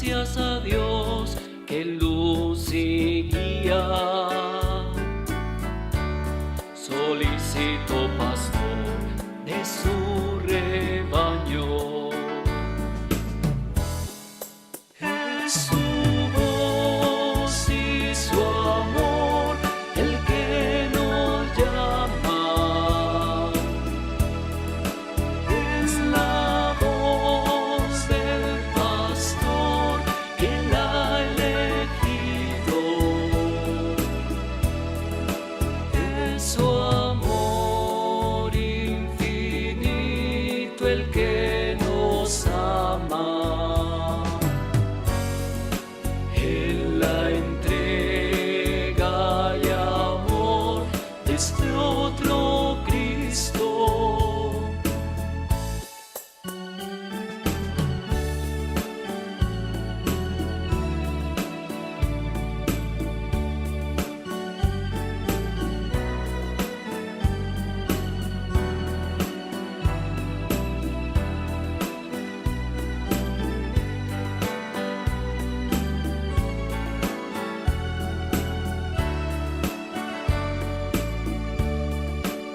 gracias a Dios que luz y guía. Solicito pastor de su rebaño. Es su voz y su amor el que nos llama. Es la voz del pastor que la ha elegido. Es su amor infinito el que nos ama. Él la entrega y amor de este otro Cristo.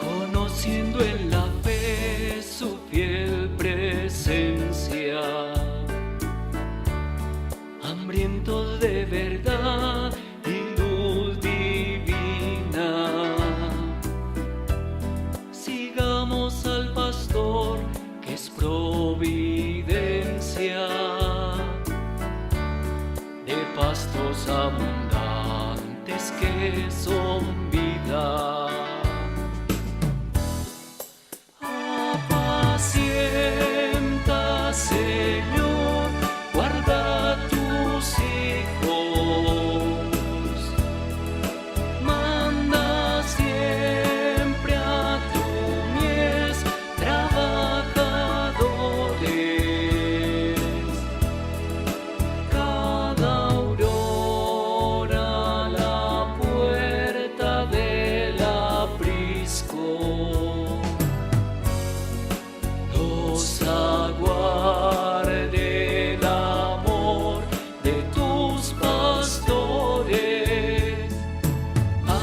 Conociendo en la fe su fiel presencia, hambrientos de verdad y luz divina, sigamos al pastor que es providencia, de pastos abundantes que son vida. Apacienta, Señor, guarda tus hijos. Manda siempre a tu mies trabajadores. Cada aurora a la puerta del aprisco nos aguarde el amor de tus pastores. Amén.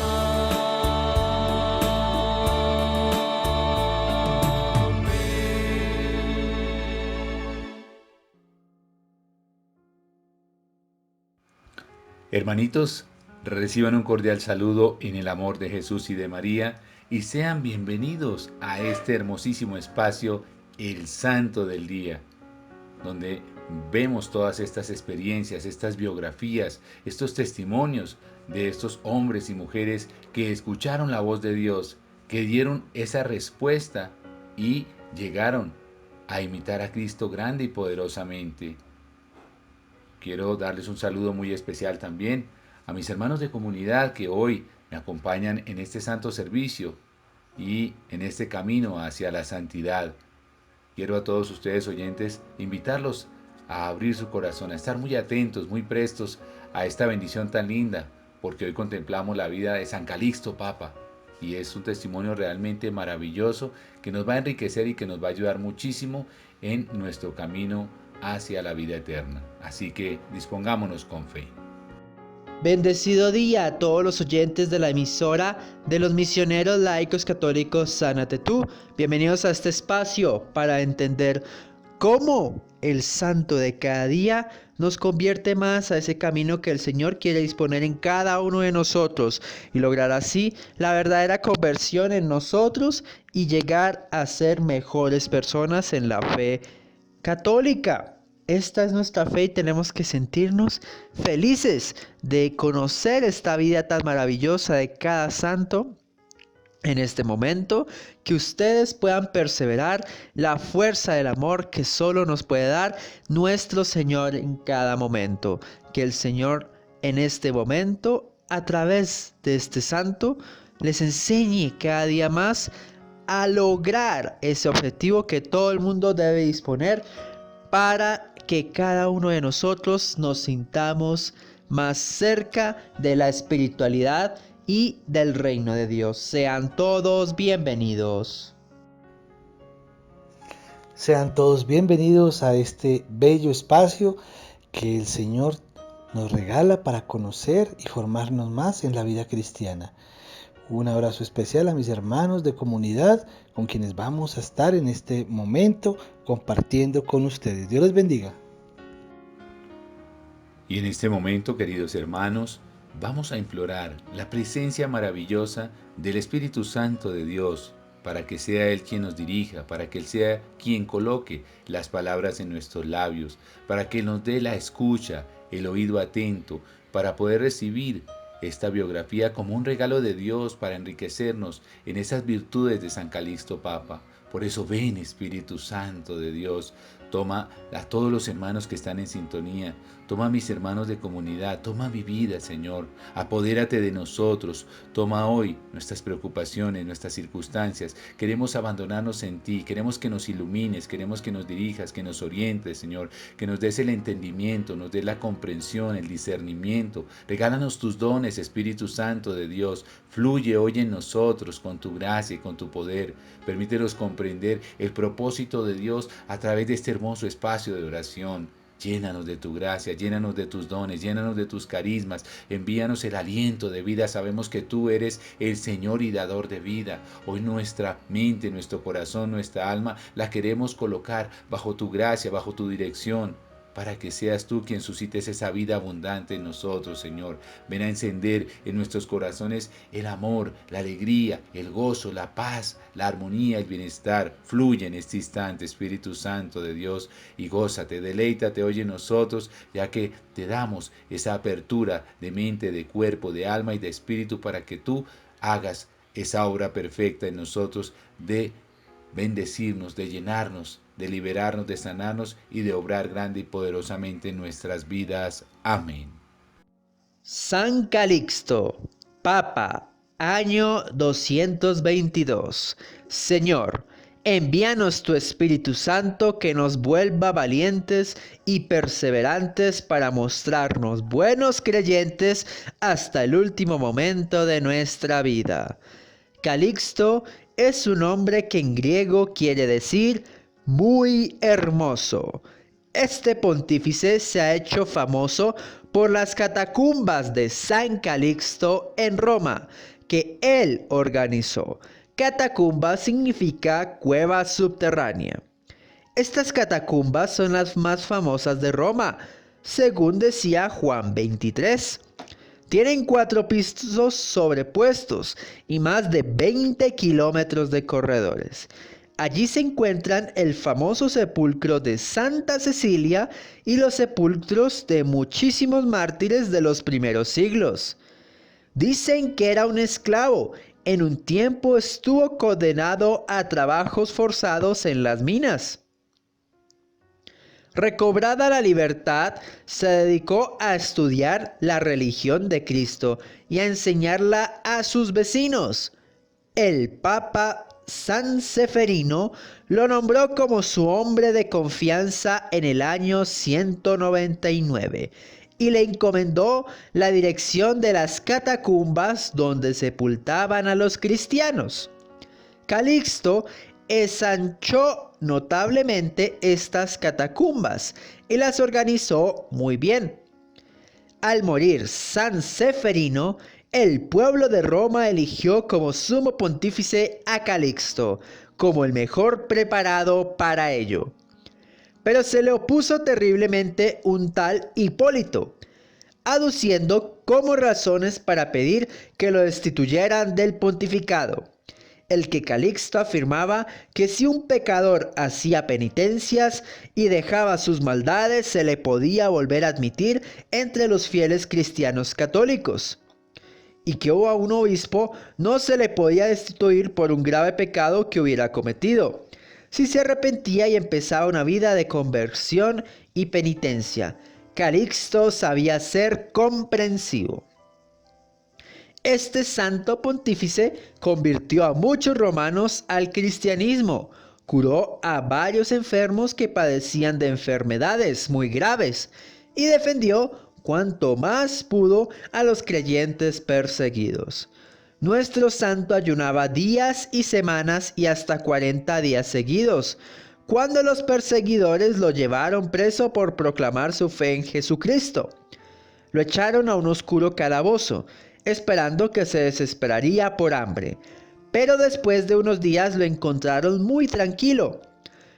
Hermanitos, reciban un cordial saludo en el amor de Jesús y de María y sean bienvenidos a este hermosísimo espacio, el Santo del Día, donde vemos todas estas experiencias, estas biografías, estos testimonios de estos hombres y mujeres que escucharon la voz de Dios, que dieron esa respuesta y llegaron a imitar a Cristo grande y poderosamente. Quiero darles un saludo muy especial también a mis hermanos de comunidad que hoy me acompañan en este santo servicio y en este camino hacia la santidad. Quiero a todos ustedes oyentes invitarlos a abrir su corazón, a estar muy atentos, muy prestos a esta bendición tan linda, porque hoy contemplamos la vida de San Calixto Papa y es un testimonio realmente maravilloso que nos va a enriquecer y que nos va a ayudar muchísimo en nuestro camino hacia la vida eterna. Así que dispongámonos con fe. Bendecido día a todos los oyentes de la emisora de los misioneros laicos católicos Sánate Tú. Bienvenidos a este espacio para entender cómo el santo de cada día nos convierte más a ese camino que el Señor quiere disponer en cada uno de nosotros y lograr así la verdadera conversión en nosotros y llegar a ser mejores personas en la fe católica. Esta es nuestra fe y tenemos que sentirnos felices de conocer esta vida tan maravillosa de cada santo. En este momento, que ustedes puedan perseverar la fuerza del amor que solo nos puede dar nuestro Señor en cada momento. Que el Señor en este momento, a través de este santo, les enseñe cada día más a lograr ese objetivo que todo el mundo debe disponer para que cada uno de nosotros nos sintamos más cerca de la espiritualidad y del reino de Dios. Sean todos bienvenidos. Sean todos bienvenidos a este bello espacio que el Señor nos regala para conocer y formarnos más en la vida cristiana. Un abrazo especial a mis hermanos de comunidad con quienes vamos a estar en este momento compartiendo con ustedes. Dios les bendiga. Y en este momento, queridos hermanos, vamos a implorar la presencia maravillosa del Espíritu Santo de Dios, para que sea Él quien nos dirija, para que Él sea quien coloque las palabras en nuestros labios, para que nos dé la escucha, el oído atento, para poder recibir esta biografía como un regalo de Dios para enriquecernos en esas virtudes de San Calixto Papa. Por eso ven, Espíritu Santo de Dios, toma a todos los hermanos que están en sintonía, toma a mis hermanos de comunidad, toma mi vida, Señor, apodérate de nosotros, toma hoy nuestras preocupaciones, nuestras circunstancias, queremos abandonarnos en ti, queremos que nos ilumines, queremos que nos dirijas, que nos orientes, Señor, que nos des el entendimiento, nos des la comprensión, el discernimiento, regálanos tus dones, Espíritu Santo de Dios, fluye hoy en nosotros con tu gracia y con tu poder, permítenos comprender el propósito de Dios a través de este hermoso espacio de oración. Llénanos de tu gracia, llénanos de tus dones, llénanos de tus carismas, envíanos el aliento de vida. Sabemos que tú eres el Señor y dador de vida. Hoy nuestra mente, nuestro corazón, nuestra alma la queremos colocar bajo tu gracia, bajo tu dirección, para que seas tú quien suscites esa vida abundante en nosotros, Señor. Ven a encender en nuestros corazones el amor, la alegría, el gozo, la paz, la armonía, el bienestar. Fluye en este instante, Espíritu Santo de Dios, y gózate, deleítate hoy en nosotros, ya que te damos esa apertura de mente, de cuerpo, de alma y de espíritu para que tú hagas esa obra perfecta en nosotros de bendecirnos, de llenarnos, de liberarnos, de sanarnos y de obrar grande y poderosamente en nuestras vidas. Amén. San Calixto, Papa, año 222. Señor, envíanos tu Espíritu Santo que nos vuelva valientes y perseverantes para mostrarnos buenos creyentes hasta el último momento de nuestra vida. Calixto es un nombre que en griego quiere decir muy hermoso. Este pontífice se ha hecho famoso por las catacumbas de San Calixto en Roma, que él organizó. Catacumba significa cueva subterránea. Estas catacumbas son las más famosas de Roma, según decía Juan 23. Tienen 4 pisos sobrepuestos y más de 20 kilómetros de corredores. Allí se encuentran el famoso sepulcro de Santa Cecilia y los sepulcros de muchísimos mártires de los primeros siglos. Dicen que era un esclavo. En un tiempo estuvo condenado a trabajos forzados en las minas. Recobrada la libertad, se dedicó a estudiar la religión de Cristo y a enseñarla a sus vecinos. El Papa San Seferino lo nombró como su hombre de confianza en el año 199 y le encomendó la dirección de las catacumbas donde sepultaban a los cristianos. Calixto ensanchó notablemente estas catacumbas y las organizó muy bien. Al morir San Seferino, el pueblo de Roma eligió como sumo pontífice a Calixto, como el mejor preparado para ello. Pero se le opuso terriblemente un tal Hipólito, aduciendo como razones para pedir que lo destituyeran del pontificado. El que Calixto afirmaba que si un pecador hacía penitencias y dejaba sus maldades, se le podía volver a admitir entre los fieles cristianos católicos, y que a un obispo no se le podía destituir por un grave pecado que hubiera cometido, si se arrepentía y empezaba una vida de conversión y penitencia. Calixto sabía ser comprensivo. Este santo pontífice convirtió a muchos romanos al cristianismo, curó a varios enfermos que padecían de enfermedades muy graves y defendió cuanto más pudo a los creyentes perseguidos. Nuestro santo ayunaba días y semanas y hasta 40 días seguidos, cuando los perseguidores lo llevaron preso por proclamar su fe en Jesucristo. Lo echaron a un oscuro calabozo, esperando que se desesperaría por hambre. Pero después de unos días lo encontraron muy tranquilo.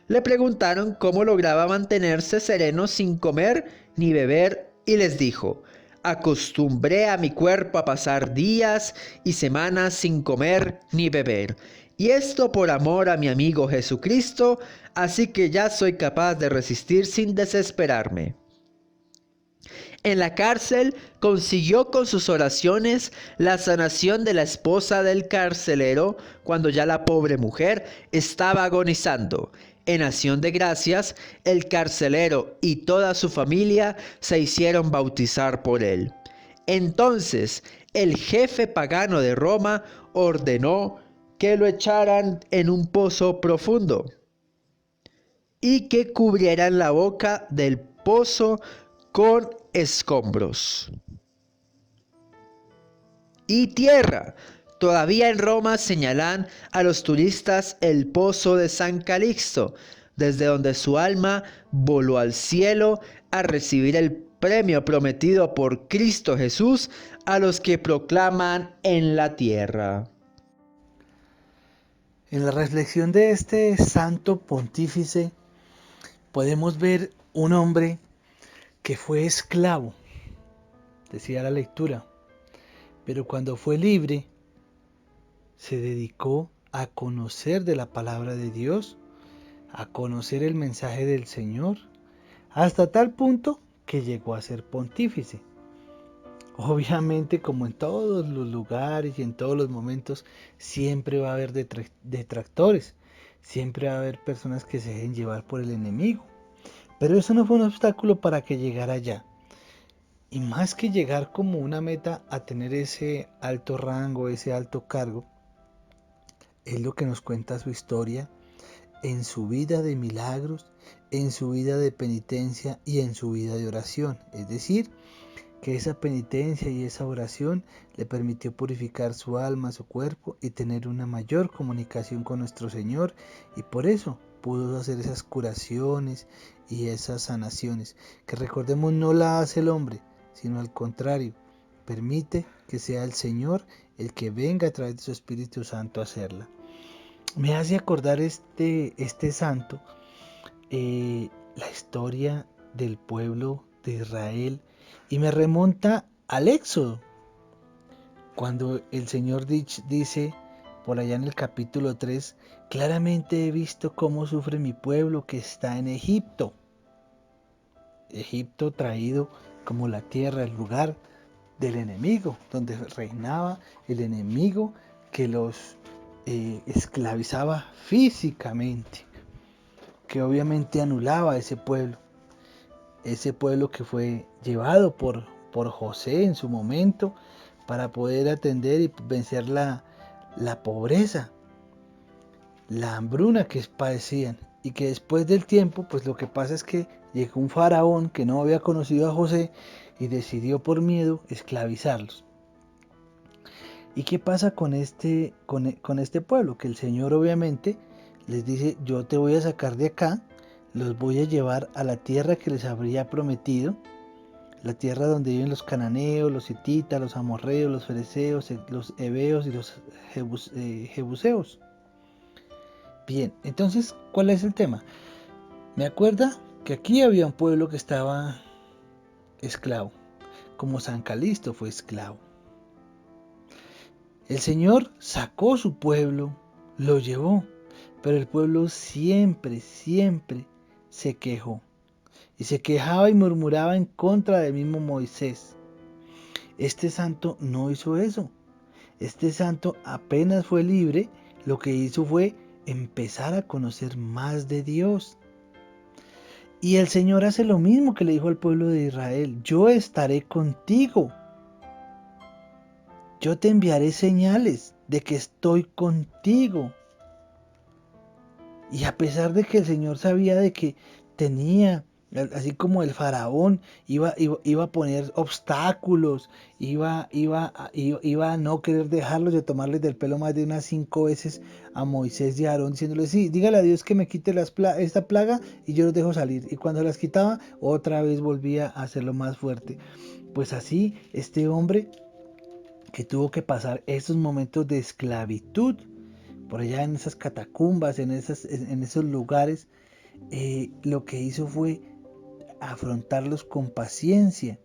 Le preguntaron cómo lograba mantenerse sereno sin comer ni beber y les dijo: acostumbré a mi cuerpo a pasar días y semanas sin comer ni beber, y esto por amor a mi amigo Jesucristo, así que ya soy capaz de resistir sin desesperarme. En la cárcel consiguió con sus oraciones la sanación de la esposa del carcelero cuando ya la pobre mujer estaba agonizando. En acción de gracias, el carcelero y toda su familia se hicieron bautizar por él. Entonces, el jefe pagano de Roma ordenó que lo echaran en un pozo profundo y que cubrieran la boca del pozo con escombros y tierra. Todavía en Roma señalan a los turistas el pozo de San Calixto, desde donde su alma voló al cielo a recibir el premio prometido por Cristo Jesús a los que proclaman en la tierra. En la reflexión de este santo pontífice podemos ver un hombre que fue esclavo, decía la lectura, pero cuando fue libre, se dedicó a conocer de la palabra de Dios, a conocer el mensaje del Señor, hasta tal punto que llegó a ser pontífice. Obviamente, como en todos los lugares y en todos los momentos, siempre va a haber detractores, siempre va a haber personas que se dejen llevar por el enemigo. Pero eso no fue un obstáculo para que llegara allá. Y más que llegar como una meta a tener ese alto rango, ese alto cargo, es lo que nos cuenta su historia en su vida de milagros, en su vida de penitencia y en su vida de oración. Es decir, que esa penitencia y esa oración le permitió purificar su alma, su cuerpo y tener una mayor comunicación con nuestro Señor, y por eso pudo hacer esas curaciones y esas sanaciones, que recordemos no la hace el hombre, sino al contrario, permite que sea el Señor el que venga a través de su Espíritu Santo a hacerla. Me hace acordar este santo la historia del pueblo de Israel, y me remonta al Éxodo, cuando el Señor dice por allá en el capítulo 3, claramente he visto cómo sufre mi pueblo que está en Egipto. Egipto traído como la tierra, el lugar del enemigo, donde reinaba el enemigo que los esclavizaba físicamente, que obviamente anulaba a ese pueblo que fue llevado por José en su momento para poder atender y vencer la pobreza, la hambruna que padecían, y que después del tiempo, pues lo que pasa es que llegó un faraón que no había conocido a José y decidió por miedo esclavizarlos. ¿Y qué pasa con este pueblo? Que el Señor obviamente les dice: yo te voy a sacar de acá, los voy a llevar a la tierra que les habría prometido, la tierra donde viven los cananeos, los hititas, los amorreos, los fereceos, los heveos y los jebuseos. Bien, entonces, ¿cuál es el tema? Me acuerda que aquí había un pueblo que estaba esclavo, como San Calixto fue esclavo. El Señor sacó su pueblo, lo llevó, pero el pueblo siempre se quejó. Y se quejaba y murmuraba en contra del mismo Moisés. Este santo no hizo eso. Este santo apenas fue libre, lo que hizo fue empezar a conocer más de Dios. Y el Señor hace lo mismo que le dijo al pueblo de Israel: yo estaré contigo. Yo te enviaré señales de que estoy contigo. Y a pesar de que el Señor sabía de que tenía Así como el faraón iba a poner obstáculos, iba a no querer dejarlos de tomarles del pelo más de unas 5 veces a Moisés y a Aarón, diciéndole, sí, dígale a Dios que me quite esta plaga y yo los dejo salir. Y cuando las quitaba, otra vez volvía a hacerlo más fuerte. Pues así, este hombre que tuvo que pasar esos momentos de esclavitud, por allá en esas catacumbas, en esos lugares, lo que hizo fue afrontarlos con paciencia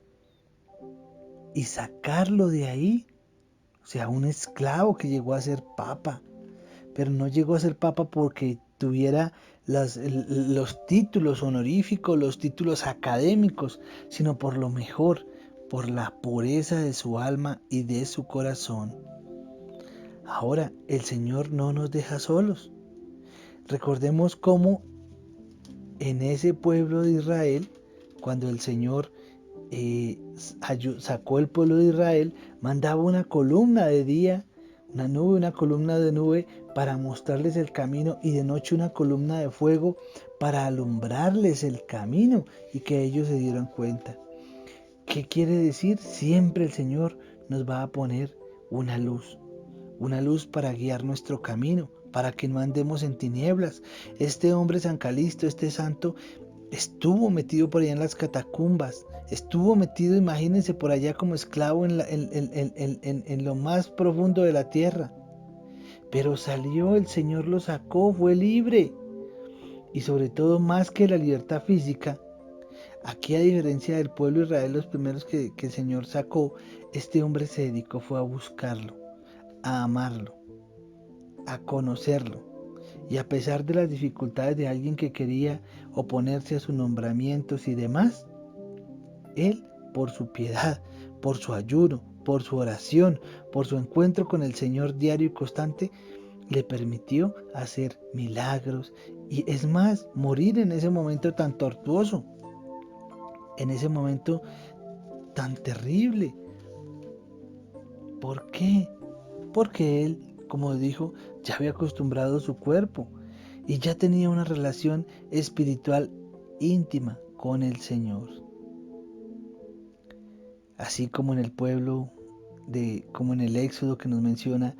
y sacarlo de ahí. O sea, un esclavo que llegó a ser papa, pero no llegó a ser papa porque tuviera los títulos honoríficos, los títulos académicos, sino por lo mejor, por la pureza de su alma y de su corazón. Ahora, el Señor no nos deja solos. Recordemos cómo en ese pueblo de Israel, cuando el Señor sacó el pueblo de Israel, mandaba una columna de día, una columna de nube para mostrarles el camino, y de noche una columna de fuego para alumbrarles el camino y que ellos se dieran cuenta. ¿Qué quiere decir? Siempre el Señor nos va a poner una luz para guiar nuestro camino, para que no andemos en tinieblas. Este hombre San Calisto, este santo, estuvo metido por allá en las catacumbas, estuvo metido, imagínense, por allá como esclavo en lo más profundo de la tierra. Pero salió, el Señor lo sacó, fue libre. Y sobre todo, más que la libertad física, aquí, a diferencia del pueblo de Israel, los primeros que el Señor sacó, este hombre se dedicó fue a buscarlo, a amarlo, a conocerlo. Y a pesar de las dificultades de alguien que quería oponerse a sus nombramientos y demás, él, por su piedad, por su ayuno, por su oración, por su encuentro con el Señor diario y constante, le permitió hacer milagros y, es más, morir en ese momento tan tortuoso, en ese momento tan terrible. ¿Por qué? Porque él, como dijo, ya había acostumbrado su cuerpo y ya tenía una relación espiritual íntima con el Señor. Así como en el pueblo, como en el Éxodo que nos menciona,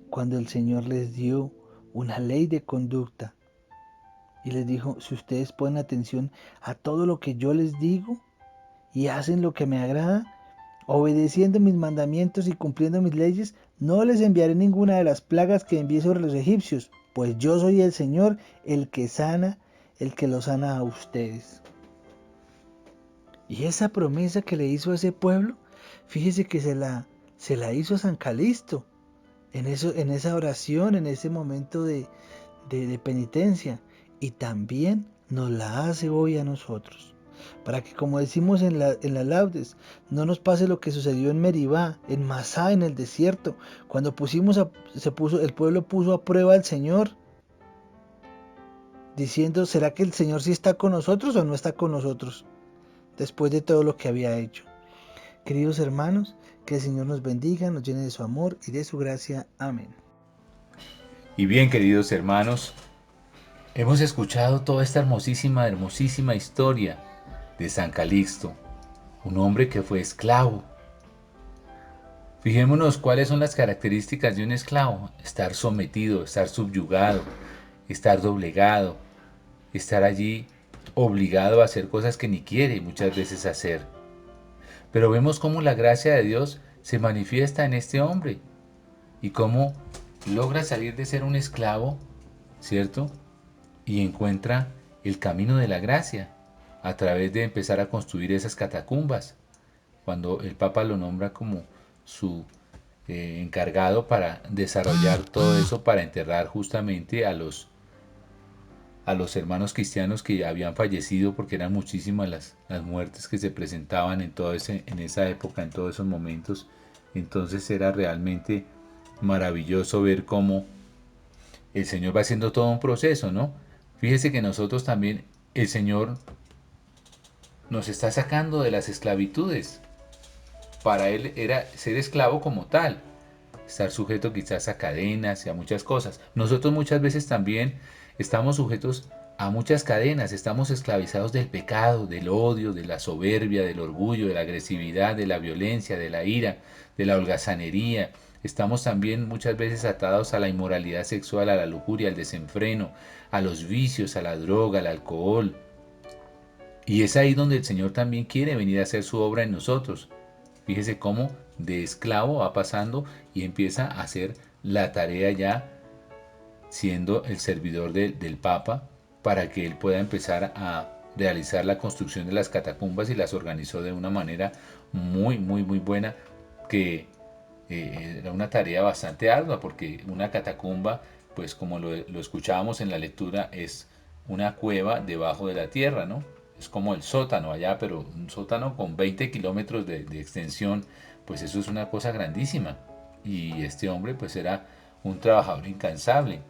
cuando el Señor les dio una ley de conducta y les dijo, si ustedes ponen atención a todo lo que yo les digo y hacen lo que me agrada, obedeciendo mis mandamientos y cumpliendo mis leyes, no les enviaré ninguna de las plagas que envié sobre los egipcios, pues yo soy el Señor, el que los sana a ustedes. Y esa promesa que le hizo a ese pueblo, fíjese que se la hizo a San Calisto, en esa oración, en ese momento de penitencia, y también nos la hace hoy a nosotros. Para que, como decimos en las laudes, no nos pase lo que sucedió en Meribá, en Masá, en el desierto, cuando el pueblo puso a prueba al Señor, diciendo, ¿será que el Señor sí está con nosotros o no está con nosotros? Después de todo lo que había hecho. Queridos hermanos, que el Señor nos bendiga, nos llene de su amor y de su gracia. Amén. Y bien, queridos hermanos, hemos escuchado toda esta hermosísima historia de San Calixto, un hombre que fue esclavo. Fijémonos cuáles son las características de un esclavo: estar sometido, estar subyugado, estar doblegado, estar allí obligado a hacer cosas que ni quiere muchas veces hacer. Pero vemos cómo la gracia de Dios se manifiesta en este hombre y cómo logra salir de ser un esclavo, ¿cierto? Y encuentra el camino de la gracia a través de empezar a construir esas catacumbas, cuando el Papa lo nombra como su encargado para desarrollar todo eso, para enterrar justamente a los hermanos cristianos que habían fallecido, porque eran muchísimas las muertes que se presentaban en esa época, en todos esos momentos. Entonces era realmente maravilloso ver cómo el Señor va haciendo todo un proceso, ¿no? Fíjese que nosotros también, el Señor nos está sacando de las esclavitudes. Para Él era ser esclavo como tal, estar sujeto quizás a cadenas y a muchas cosas. Nosotros muchas veces también estamos sujetos a muchas cadenas, estamos esclavizados del pecado, del odio, de la soberbia, del orgullo, de la agresividad, de la violencia, de la ira, de la holgazanería. Estamos también muchas veces atados a la inmoralidad sexual, a la lujuria, al desenfreno, a los vicios, a la droga, al alcohol. Y es ahí donde el Señor también quiere venir a hacer su obra en nosotros. Fíjese cómo de esclavo va pasando y empieza a hacer la tarea ya siendo el servidor del Papa para que él pueda empezar a realizar la construcción de las catacumbas, y las organizó de una manera muy buena, que era una tarea bastante ardua, porque una catacumba, pues como lo escuchábamos en la lectura, es una cueva debajo de la tierra, ¿no? Es como el sótano allá, pero un sótano con 20 kilómetros de extensión, pues eso es una cosa grandísima. Y este hombre pues era un trabajador incansable.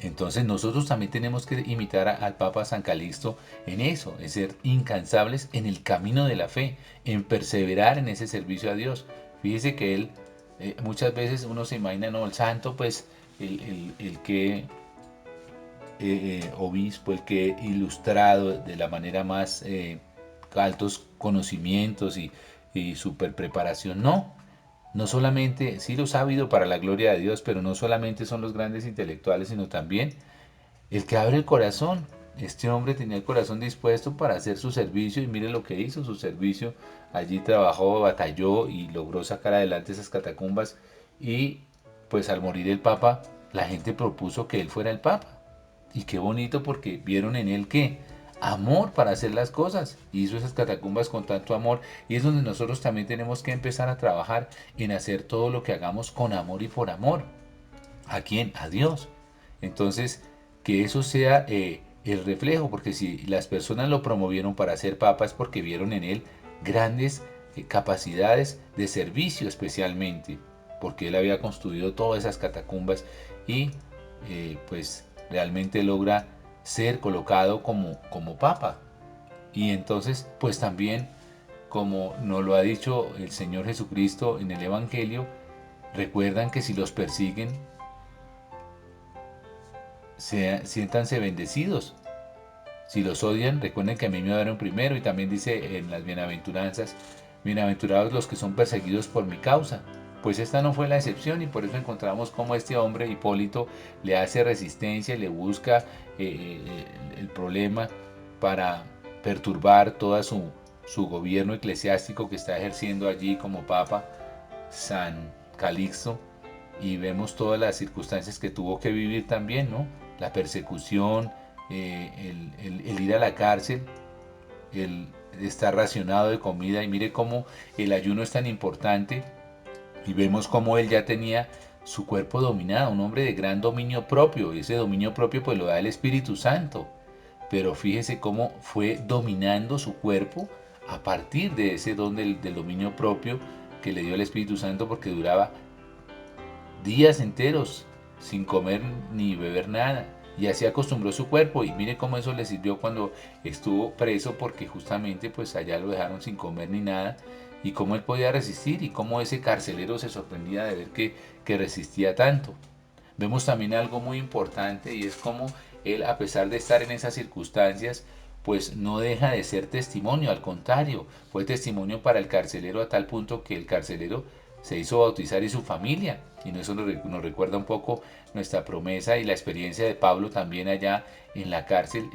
Entonces nosotros también tenemos que imitar al Papa San Calixto en eso, en ser incansables en el camino de la fe, en perseverar en ese servicio a Dios. Fíjese que él, muchas veces uno se imagina, no, el santo, pues el que obispo, el que ilustrado de la manera más altos conocimientos y super preparación. No, no solamente, sí los ha habido para la gloria de Dios, pero no solamente son los grandes intelectuales, sino también el que abre el corazón. Este hombre tenía el corazón dispuesto para hacer su servicio, y mire lo que hizo, su servicio. Allí trabajó, batalló y logró sacar adelante esas catacumbas, y pues al morir el Papa, la gente propuso que él fuera el Papa. Y qué bonito, porque vieron en él que amor para hacer las cosas. Hizo esas catacumbas con tanto amor, y es donde nosotros también tenemos que empezar a trabajar en hacer todo lo que hagamos con amor y por amor. ¿A quién? A Dios. Entonces, que eso sea el reflejo, porque si las personas lo promovieron para ser papa es porque vieron en él grandes capacidades de servicio, especialmente porque él había construido todas esas catacumbas, y pues realmente logra ser colocado como papa. Y entonces pues también, como nos lo ha dicho el Señor Jesucristo en el Evangelio, recuerdan que si los persiguen, siéntanse bendecidos. Si los odian, recuerden que a mí me odiaron primero. Y también dice en las bienaventuranzas, bienaventurados los que son perseguidos por mi causa. Pues esta no fue la excepción, y por eso encontramos como este hombre, Hipólito, le hace resistencia y le busca el problema para perturbar todo su gobierno eclesiástico que está ejerciendo allí como Papa San Calixto. Y vemos todas las circunstancias que tuvo que vivir también, ¿no? La persecución, el ir a la cárcel, el estar racionado de comida. Y mire cómo el ayuno es tan importante, y vemos cómo él ya tenía su cuerpo dominado, un hombre de gran dominio propio, y ese dominio propio pues lo da el Espíritu Santo. Pero fíjese cómo fue dominando su cuerpo a partir de ese don del dominio propio que le dio el Espíritu Santo, porque duraba días enteros sin comer ni beber nada, y así acostumbró su cuerpo. Y mire cómo eso le sirvió cuando estuvo preso, porque justamente pues allá lo dejaron sin comer ni nada, y cómo él podía resistir, y cómo ese carcelero se sorprendía de ver que resistía tanto. Vemos también algo muy importante, y es cómo él, a pesar de estar en esas circunstancias, pues no deja de ser testimonio. Al contrario, fue testimonio para el carcelero, a tal punto que el carcelero se hizo bautizar, y su familia. Y eso nos recuerda un poco nuestra promesa y la experiencia de Pablo también allá en la cárcel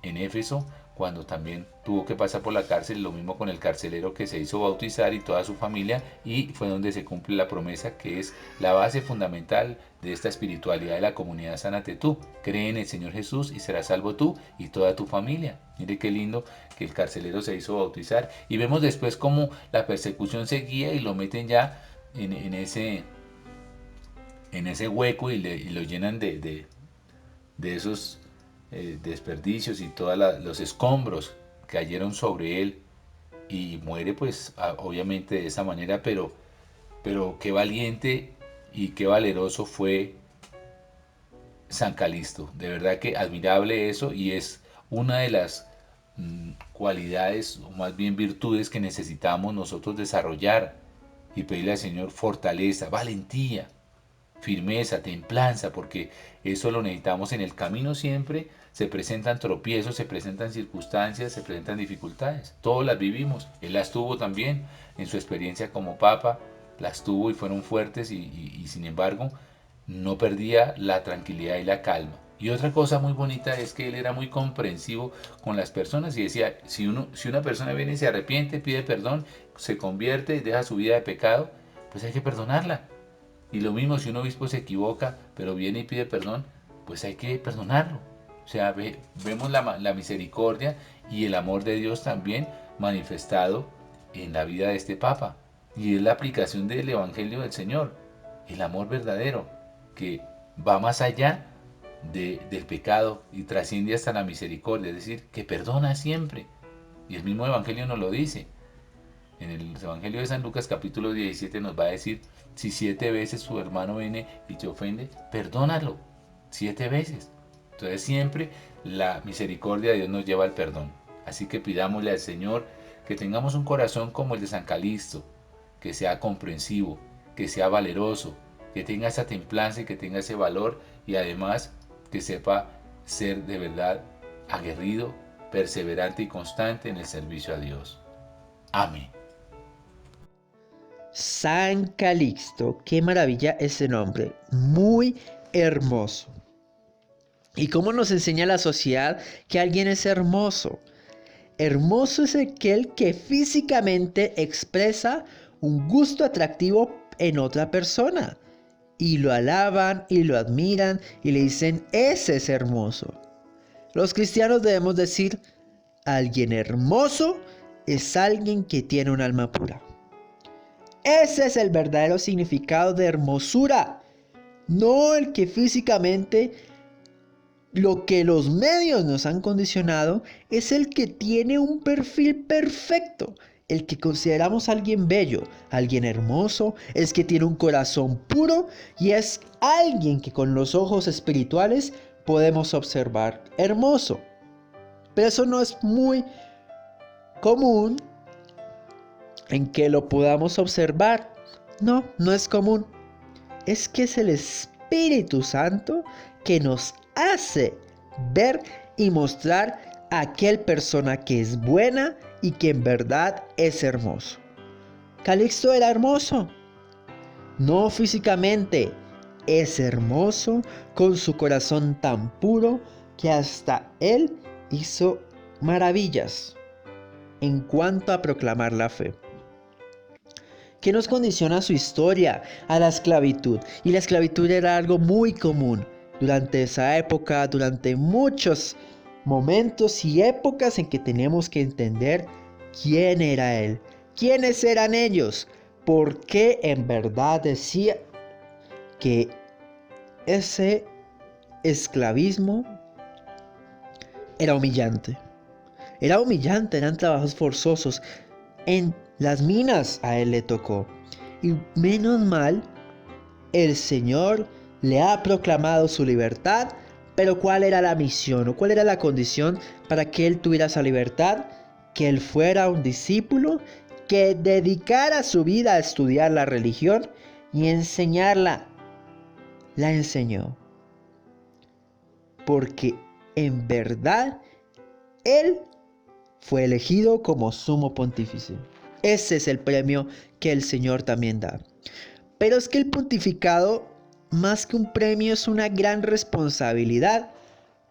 en Éfeso, cuando también tuvo que pasar por la cárcel, lo mismo con el carcelero que se hizo bautizar y toda su familia, y fue donde se cumple la promesa, que es la base fundamental de esta espiritualidad de la comunidad Sánate Tú. Cree en el Señor Jesús y serás salvo tú y toda tu familia. Mire qué lindo que el carcelero se hizo bautizar, y vemos después cómo la persecución seguía, y lo meten ya en ese hueco, y lo llenan de esos desperdicios y todos los escombros cayeron sobre él, y muere pues obviamente de esa manera. Pero qué valiente y qué valeroso fue San Calixto. De verdad que admirable eso, y es una de las cualidades, o más bien virtudes, que necesitamos nosotros desarrollar, y pedirle al Señor fortaleza, valentía, firmeza, templanza, porque eso lo necesitamos en el camino siempre. Se presentan tropiezos, se presentan circunstancias, se presentan dificultades. Todos las vivimos. Él las tuvo también en su experiencia como papa, las tuvo y fueron fuertes y sin embargo no perdía la tranquilidad y la calma. Y otra cosa muy bonita es que él era muy comprensivo con las personas y decía, si una persona viene y se arrepiente, pide perdón, se convierte y deja su vida de pecado, pues hay que perdonarla. Y lo mismo si un obispo se equivoca, pero viene y pide perdón, pues hay que perdonarlo. O sea, vemos la misericordia y el amor de Dios también manifestado en la vida de este Papa. Y es la aplicación del Evangelio del Señor, el amor verdadero, que va más allá del pecado y trasciende hasta la misericordia, es decir, que perdona siempre. Y el mismo Evangelio nos lo dice. En el Evangelio de San Lucas capítulo 17 nos va a decir, si 7 veces su hermano viene y te ofende, perdónalo, 7 veces. Entonces siempre la misericordia de Dios nos lleva al perdón. Así que pidámosle al Señor que tengamos un corazón como el de San Calixto, que sea comprensivo, que sea valeroso, que tenga esa templanza y que tenga ese valor y además que sepa ser de verdad aguerrido, perseverante y constante en el servicio a Dios. Amén. San Calixto, qué maravilla ese nombre, muy hermoso. ¿Y cómo nos enseña la sociedad que alguien es hermoso? Hermoso es aquel que físicamente expresa un gusto atractivo en otra persona. Y lo alaban y lo admiran y le dicen, ese es hermoso. Los cristianos debemos decir, alguien hermoso es alguien que tiene un alma pura. Ese es el verdadero significado de hermosura, no el que físicamente lo que los medios nos han condicionado es el que tiene un perfil perfecto. El que consideramos alguien bello, alguien hermoso, es que tiene un corazón puro y es alguien que con los ojos espirituales podemos observar hermoso. Pero eso no es muy común en que lo podamos observar. No, no es común. Es que es el Espíritu Santo que nos hace ver y mostrar a aquel persona que es buena y que en verdad es hermoso. Calixto era hermoso, no físicamente, es hermoso con su corazón tan puro que hasta él hizo maravillas en cuanto a proclamar la fe. ¿Qué nos condiciona su historia? A la esclavitud. Y la esclavitud era algo muy común durante esa época, durante muchos momentos y épocas en que tenemos que entender quién era él, quiénes eran ellos, por qué en verdad decía que ese esclavismo era humillante. Era humillante, eran trabajos forzosos. En las minas a él le tocó. Y menos mal, el Señor le ha proclamado su libertad. Pero ¿cuál era la misión o cuál era la condición para que él tuviera esa libertad? Que él fuera un discípulo que dedicara su vida a estudiar la religión y enseñarla. La enseñó. Porque en verdad él fue elegido como sumo pontífice. Ese es el premio que el Señor también da. Pero es que el pontificado, más que un premio, es una gran responsabilidad,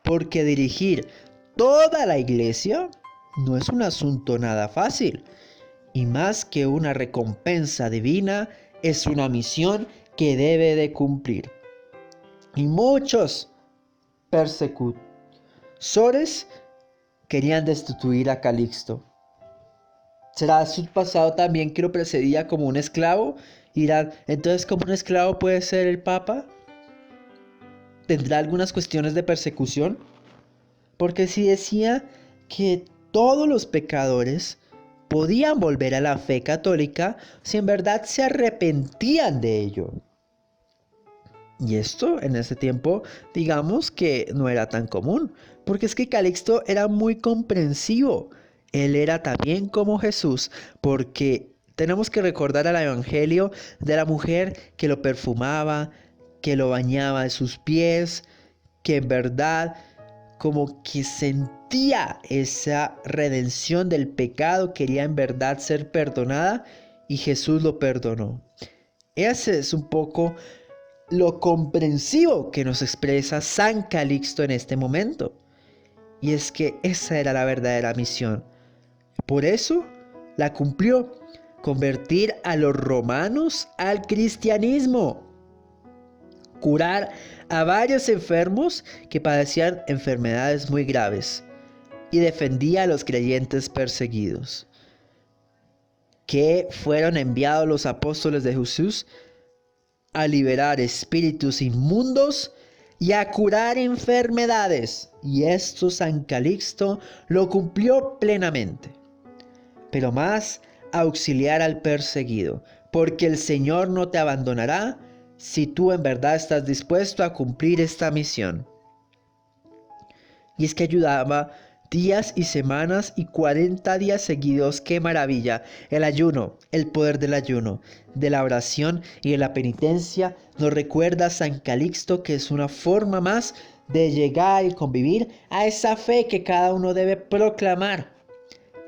porque dirigir toda la iglesia no es un asunto nada fácil. Y más que una recompensa divina, es una misión que debe de cumplir. Y muchos persecutores querían destituir a Calixto. ¿Será su pasado también que lo precedía como un esclavo? Dirán, entonces, ¿cómo un esclavo puede ser el Papa? ¿Tendrá algunas cuestiones de persecución? Porque si decía que todos los pecadores podían volver a la fe católica si en verdad se arrepentían de ello. Y esto en ese tiempo, digamos que no era tan común, porque es que Calixto era muy comprensivo. Él era también como Jesús, porque tenemos que recordar al Evangelio de la mujer que lo perfumaba, que lo bañaba de sus pies, que en verdad como que sentía esa redención del pecado, quería en verdad ser perdonada y Jesús lo perdonó. Ese es un poco lo comprensivo que nos expresa San Calixto en este momento. Y es que esa era la verdadera misión. Por eso la cumplió, convertir a los romanos al cristianismo, curar a varios enfermos que padecían enfermedades muy graves y defendía a los creyentes perseguidos, que fueron enviados los apóstoles de Jesús a liberar espíritus inmundos y a curar enfermedades. Y esto San Calixto lo cumplió plenamente. Pero más, auxiliar al perseguido, porque el Señor no te abandonará si tú en verdad estás dispuesto a cumplir esta misión. Y es que ayudaba días y semanas y 40 días seguidos. ¡Qué maravilla! El ayuno, el poder del ayuno, de la oración y de la penitencia nos recuerda a San Calixto que es una forma más de llegar y convivir a esa fe que cada uno debe proclamar,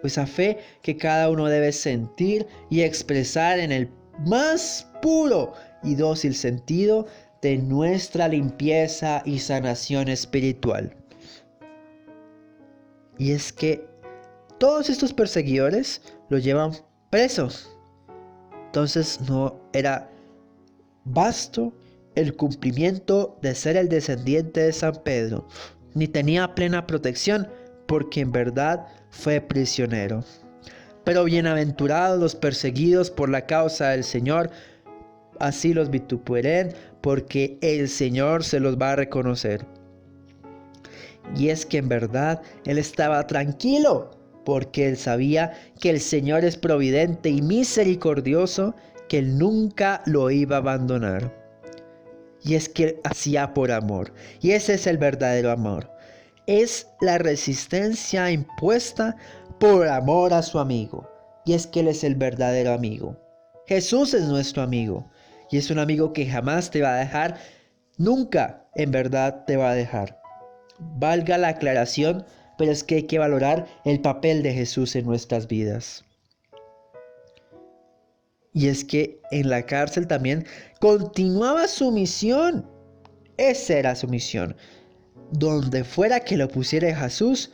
esa fe que cada uno debe sentir y expresar en el más puro y dócil sentido de nuestra limpieza y sanación espiritual. Y es que todos estos perseguidores lo llevan presos. Entonces no era vasto el cumplimiento de ser el descendiente de San Pedro, ni tenía plena protección porque en verdad fue prisionero. Pero bienaventurados los perseguidos por la causa del Señor, así los vituperen, porque el Señor se los va a reconocer. Y es que en verdad él estaba tranquilo, porque él sabía que el Señor es providente y misericordioso, que él nunca lo iba a abandonar. Y es que él hacía por amor, y ese es el verdadero amor. Es la resistencia impuesta por amor a su amigo, y es que él es el verdadero amigo. Jesús es nuestro amigo, y es un amigo que jamás te va a dejar, nunca en verdad te va a dejar. Valga la aclaración, pero es que hay que valorar el papel de Jesús en nuestras vidas. Y es que en la cárcel también continuaba su misión. Esa era su misión. Donde fuera que lo pusiera Jesús,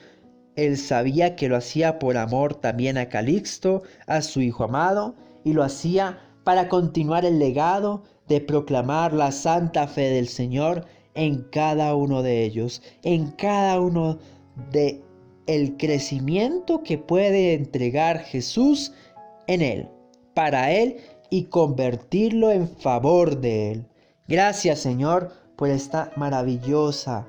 él sabía que lo hacía por amor también a Calixto, a su hijo amado, y lo hacía para continuar el legado de proclamar la santa fe del Señor en cada uno de ellos, en cada uno de el crecimiento que puede entregar Jesús en él, para él y convertirlo en favor de él. Gracias, Señor, por esta maravillosa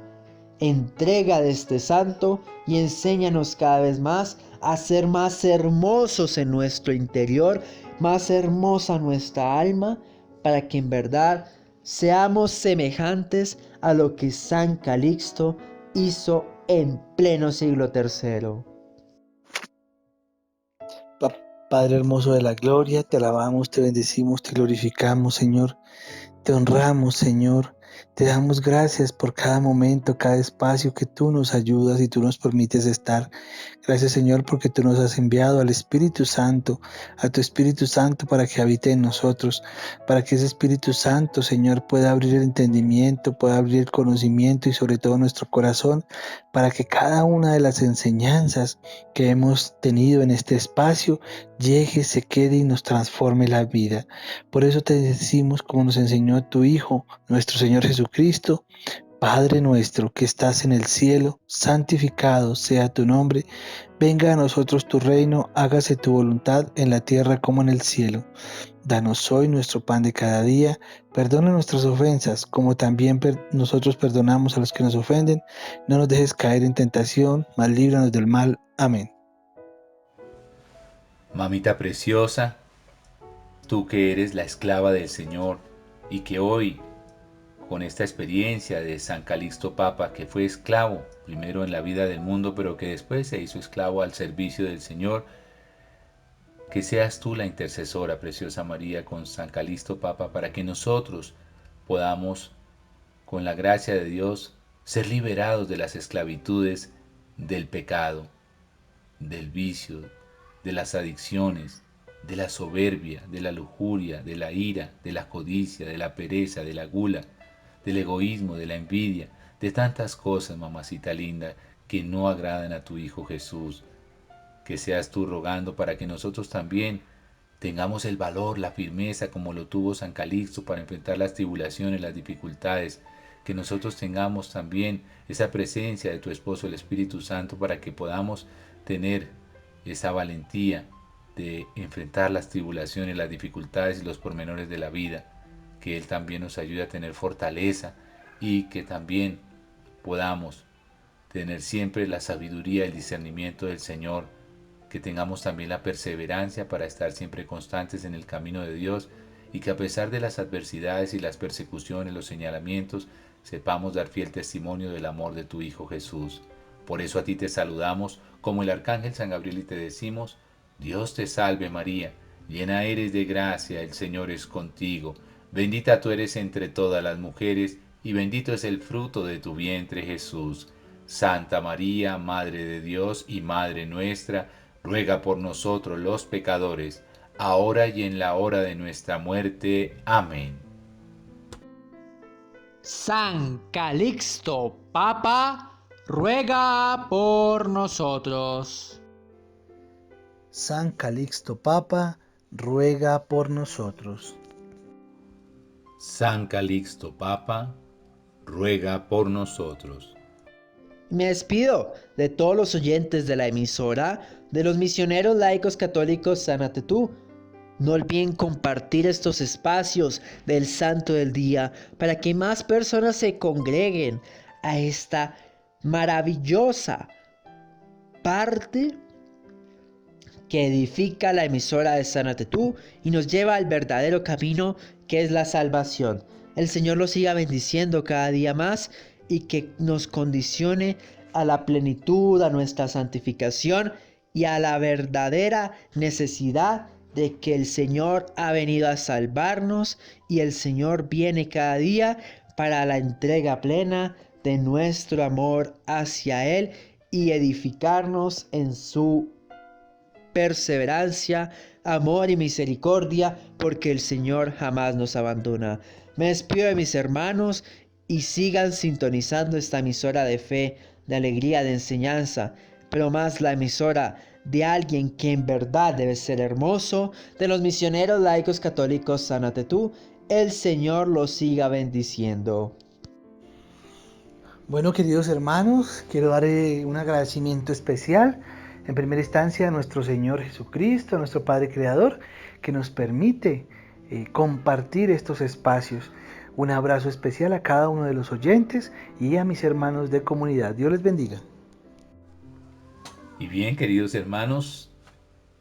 entrega de este santo y enséñanos cada vez más a ser más hermosos en nuestro interior, más hermosa nuestra alma, para que en verdad seamos semejantes a lo que San Calixto hizo en pleno siglo III. Padre hermoso de la gloria, te alabamos, te bendecimos, te glorificamos, Señor. Te honramos, Señor. Te damos gracias por cada momento, cada espacio que tú nos ayudas y tú nos permites estar. Gracias, Señor, porque tú nos has enviado al Espíritu Santo, a tu Espíritu Santo para que habite en nosotros, para que ese Espíritu Santo, Señor, pueda abrir el entendimiento, pueda abrir el conocimiento y sobre todo nuestro corazón, para que cada una de las enseñanzas que hemos tenido en este espacio llegue, se quede y nos transforme la vida. Por eso te decimos, como nos enseñó tu Hijo, nuestro Señor Jesucristo: Padre nuestro que estás en el cielo, santificado sea tu nombre. Venga a nosotros tu reino, hágase tu voluntad en la tierra como en el cielo. Danos hoy nuestro pan de cada día. Perdona nuestras ofensas, como también nosotros perdonamos a los que nos ofenden. No nos dejes caer en tentación, mas líbranos del mal. Amén. Mamita preciosa, tú que eres la esclava del Señor y que hoy, con esta experiencia de San Calixto Papa, que fue esclavo primero en la vida del mundo, pero que después se hizo esclavo al servicio del Señor, que seas tú la intercesora, preciosa María, con San Calixto Papa, para que nosotros podamos con la gracia de Dios, ser liberados de las esclavitudes del pecado, del vicio, de las adicciones, de la soberbia, de la lujuria, de la ira, de la codicia, de la pereza, de la gula, del egoísmo, de la envidia, de tantas cosas, mamacita linda, que no agradan a tu Hijo Jesús. Que seas tú rogando para que nosotros también tengamos el valor, la firmeza como lo tuvo San Calixto para enfrentar las tribulaciones, las dificultades, que nosotros tengamos también esa presencia de tu esposo, el Espíritu Santo, para que podamos tener esa valentía de enfrentar las tribulaciones, las dificultades y los pormenores de la vida, que Él también nos ayude a tener fortaleza y que también podamos tener siempre la sabiduría y el discernimiento del Señor, que tengamos también la perseverancia para estar siempre constantes en el camino de Dios y que a pesar de las adversidades y las persecuciones, los señalamientos, sepamos dar fiel testimonio del amor de tu Hijo Jesús. Por eso a ti te saludamos como el arcángel San Gabriel y te decimos: Dios te salve María, llena eres de gracia, el Señor es contigo, bendita tú eres entre todas las mujeres y bendito es el fruto de tu vientre Jesús. Santa María, Madre de Dios y Madre nuestra, ruega por nosotros los pecadores, ahora y en la hora de nuestra muerte. Amén. San Calixto Papa, ruega por nosotros. San Calixto Papa, ruega por nosotros. San Calixto Papa, ruega por nosotros. Me despido de todos los oyentes de la emisora de los misioneros laicos católicos Sánate Tú. No olviden compartir estos espacios del Santo del Día para que más personas se congreguen a esta maravillosa parte que edifica la emisora de Sánate Tú y nos lleva al verdadero camino que es la salvación. El Señor los siga bendiciendo cada día más y que nos condicione a la plenitud, a nuestra santificación y a la verdadera necesidad de que el Señor ha venido a salvarnos y el Señor viene cada día para la entrega plena de nuestro amor hacia Él y edificarnos en su perseverancia, amor y misericordia, porque el Señor jamás nos abandona. Me despido de mis hermanos y sigan sintonizando esta emisora de fe, de alegría, de enseñanza, pero más la emisora de alguien que en verdad debe ser hermoso, de los misioneros laicos católicos Sánate Tú. El Señor los siga bendiciendo. Bueno, queridos hermanos, quiero dar un agradecimiento especial, en primera instancia, a nuestro Señor Jesucristo, a nuestro Padre Creador, que nos permite compartir estos espacios. Un abrazo especial a cada uno de los oyentes y a mis hermanos de comunidad. Dios les bendiga. Y bien, queridos hermanos,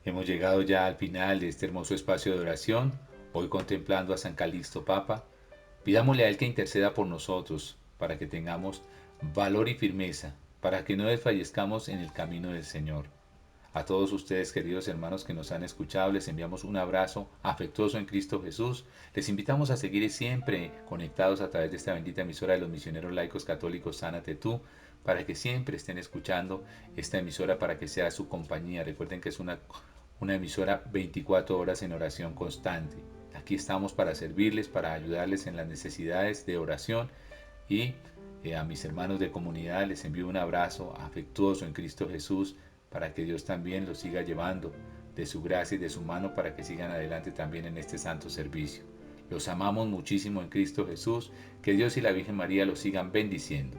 hemos llegado ya al final de este hermoso espacio de oración, hoy contemplando a San Calixto Papa. Pidámosle a Él que interceda por nosotros, para que tengamos valor y firmeza, para que no desfallezcamos en el camino del Señor. A todos ustedes, queridos hermanos que nos han escuchado, les enviamos un abrazo afectuoso en Cristo Jesús. Les invitamos a seguir siempre conectados a través de esta bendita emisora de los misioneros laicos católicos Sánate Tú, para que siempre estén escuchando esta emisora, para que sea su compañía. Recuerden que es una emisora 24 horas en oración constante. Aquí estamos para servirles, para ayudarles en las necesidades de oración y a mis hermanos de comunidad les envío un abrazo afectuoso en Cristo Jesús, para que Dios también los siga llevando de su gracia y de su mano, para que sigan adelante también en este santo servicio. Los amamos muchísimo en Cristo Jesús, que Dios y la Virgen María los sigan bendiciendo.